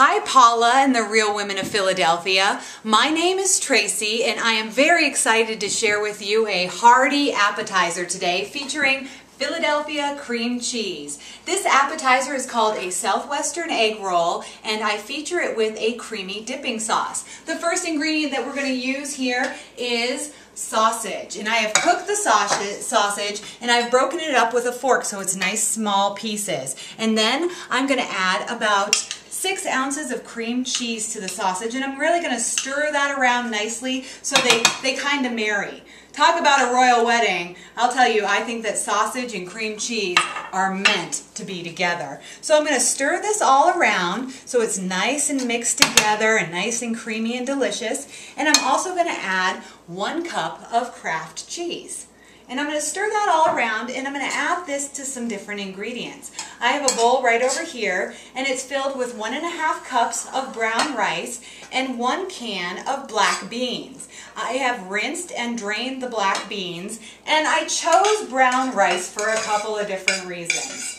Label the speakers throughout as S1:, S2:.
S1: Hi Paula and the Real Women of Philadelphia. My name is Tracy and I am very excited to share with you a hearty appetizer today featuring Philadelphia cream cheese. This appetizer is called a Southwestern egg roll and I feature it with a creamy dipping sauce. The first ingredient that we're going to use here is sausage, and I have cooked the sausage and I've broken it up with a fork so it's nice small pieces. And then I'm going to add about 6 ounces of cream cheese to the sausage, and I'm really going to stir that around nicely so they kind of marry. Talk about a royal wedding. I'll tell you, I think that sausage and cream cheese are meant to be together. So I'm going to stir this all around so it's nice and mixed together and nice and creamy and delicious. And I'm also going to add 1 cup of Kraft cheese. And I'm going to stir that all around, and I'm going to add this to some different ingredients. I have a bowl right over here, and it's filled with 1½ cups of brown rice and 1 can of black beans. I have rinsed and drained the black beans, and I chose brown rice for a couple of different reasons.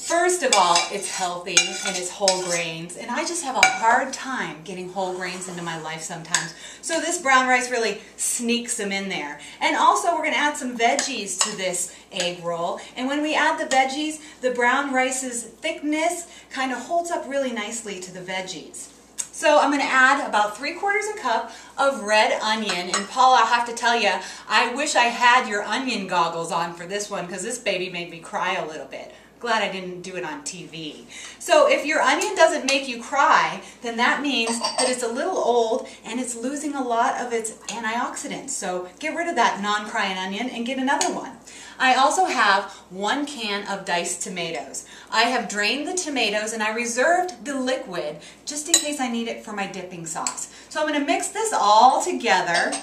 S1: First of all, it's healthy and it's whole grains, and I just have a hard time getting whole grains into my life sometimes. So this brown rice really sneaks them in there. And also we're going to add some veggies to this egg roll, and when we add the veggies, the brown rice's thickness kind of holds up really nicely to the veggies. So I'm going to add about 3/4 cup of red onion, and Paula, I have to tell you, I wish I had your onion goggles on for this one because this baby made me cry a little bit. Glad I didn't do it on TV. So if your onion doesn't make you cry, then that means that it's a little old and it's losing a lot of its antioxidants. So get rid of that non-crying onion and get another one. I also have 1 can of diced tomatoes. I have drained the tomatoes and I reserved the liquid just in case I need it for my dipping sauce. So I'm going to mix this all together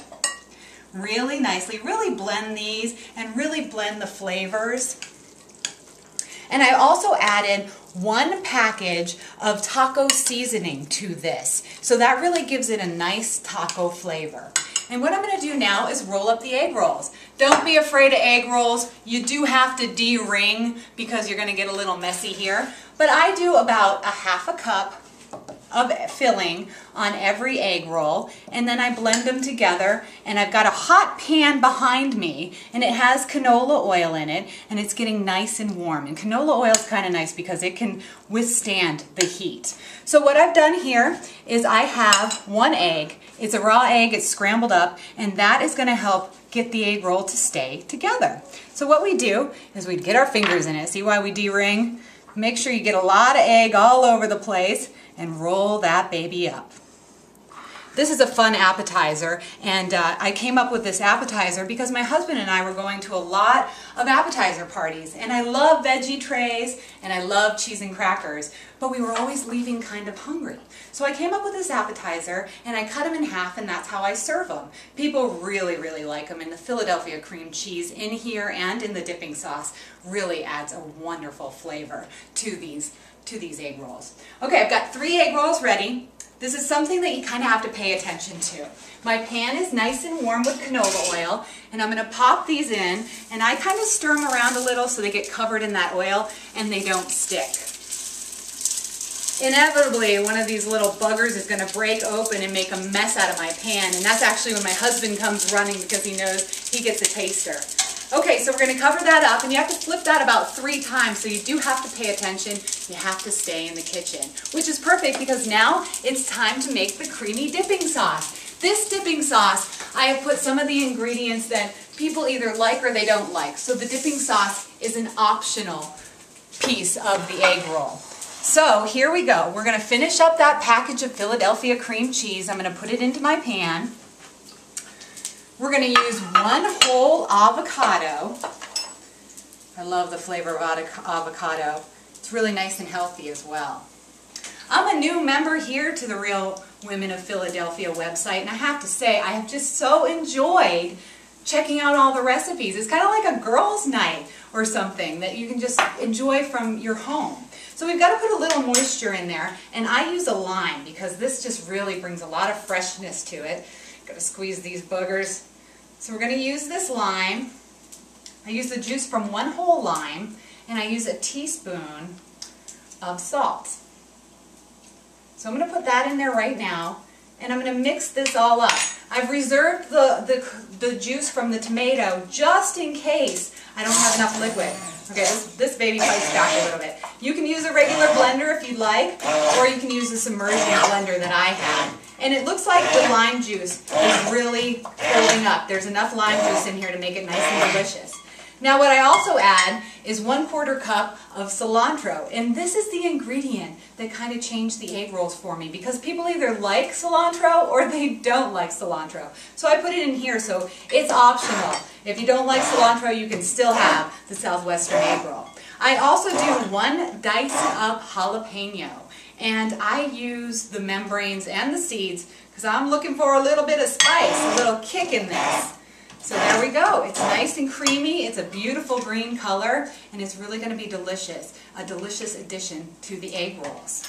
S1: really nicely, really blend these and really blend the flavors. And I also added 1 package of taco seasoning to this. So that really gives it a nice taco flavor. And what I'm going to do now is roll up the egg rolls. Don't be afraid of egg rolls. You do have to de-ring because you're going to get a little messy here. But I do about 1/2 cup of filling on every egg roll, and then I blend them together, and I've got a hot pan behind me and it has canola oil in it, and it's getting nice and warm. And canola oil is kind of nice because it can withstand the heat. So what I've done here is I have 1 egg. It's a raw egg, it's scrambled up, and that is going to help get the egg roll to stay together. So what we do is we get our fingers in it. See why we de-ring? Make sure you get a lot of egg all over the place and roll that baby up. This is a fun appetizer, and I came up with this appetizer because my husband and I were going to a lot of appetizer parties, and I love veggie trays and I love cheese and crackers, but we were always leaving kind of hungry. So I came up with this appetizer and I cut them in half, and that's how I serve them. People really, really like them, and the Philadelphia cream cheese in here and in the dipping sauce really adds a wonderful flavor to these egg rolls. Okay, I've got 3 egg rolls ready. This is something that you kind of have to pay attention to. My pan is nice and warm with canola oil, and I'm going to pop these in, and I kind of stir them around a little so they get covered in that oil and they don't stick. Inevitably, one of these little buggers is going to break open and make a mess out of my pan, and that's actually when my husband comes running because he knows he gets a taster. Okay, so we're going to cover that up, and you have to flip that about 3 times, so you do have to pay attention. You have to stay in the kitchen, which is perfect because now it's time to make the creamy dipping sauce. This dipping sauce, I have put some of the ingredients that people either like or they don't like, so the dipping sauce is an optional piece of the egg roll. So here we go. We're going to finish up that package of Philadelphia cream cheese. I'm going to put it into my pan. We're going to use 1 whole avocado. I love the flavor of avocado. It's really nice and healthy as well. I'm a new member here to the Real Women of Philadelphia website, and I have to say I have just so enjoyed checking out all the recipes. It's kind of like a girls' night or something that you can just enjoy from your home. So we've got to put a little moisture in there, and I use a lime because this just really brings a lot of freshness to it. Got to squeeze these boogers. So we're going to use this lime. I use the juice from 1 whole lime, and I use a teaspoon of salt. So I'm going to put that in there right now, and I'm going to mix this all up. I've reserved the juice from the tomato just in case I don't have enough liquid. Okay, this baby fights back a little bit. You can use a regular blender if you'd like, or you can use a submerging blender that I had. And it looks like the lime juice is really holding up. There's enough lime juice in here to make it nice and delicious. Now what I also add is 1/4 cup of cilantro, and this is the ingredient that kind of changed the egg rolls for me, because people either like cilantro or they don't like cilantro. So I put it in here, so it's optional. If you don't like cilantro, you can still have the Southwestern egg roll. I also do 1 diced up jalapeno, and I use the membranes and the seeds because I'm looking for a little bit of spice, a little kick in this. So there we go. It's nice and creamy. It's a beautiful green color, and it's really going to be delicious. A delicious addition to the egg rolls.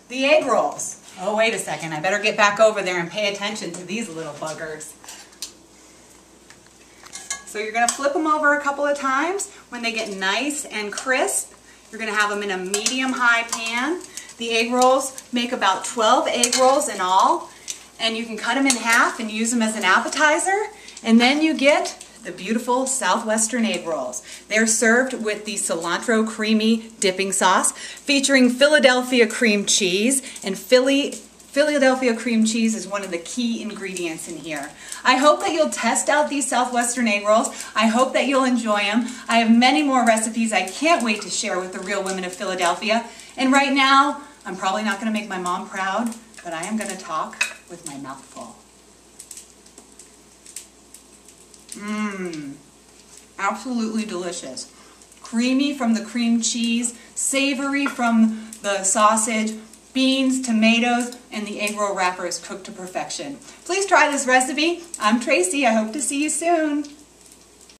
S1: The egg rolls. Oh, wait a second. I better get back over there and pay attention to these little buggers. So you're going to flip them over a couple of times. When they get nice and crisp, you're going to have them in a medium-high pan. The egg rolls make about 12 egg rolls in all. And you can cut them in half and use them as an appetizer, and then you get the beautiful Southwestern egg rolls. They're served with the cilantro creamy dipping sauce featuring Philadelphia cream cheese, and Philadelphia cream cheese is one of the key ingredients in here. I hope that you'll test out these Southwestern egg rolls. I hope that you'll enjoy them. I have many more recipes I can't wait to share with the real women of Philadelphia. And right now, I'm probably not going to make my mom proud, but I am going to talk with my mouth full. Mmm, absolutely delicious. Creamy from the cream cheese, savory from the sausage, beans, tomatoes, and the egg roll wrapper is cooked to perfection. Please try this recipe. I'm Tracy. I hope to see you soon.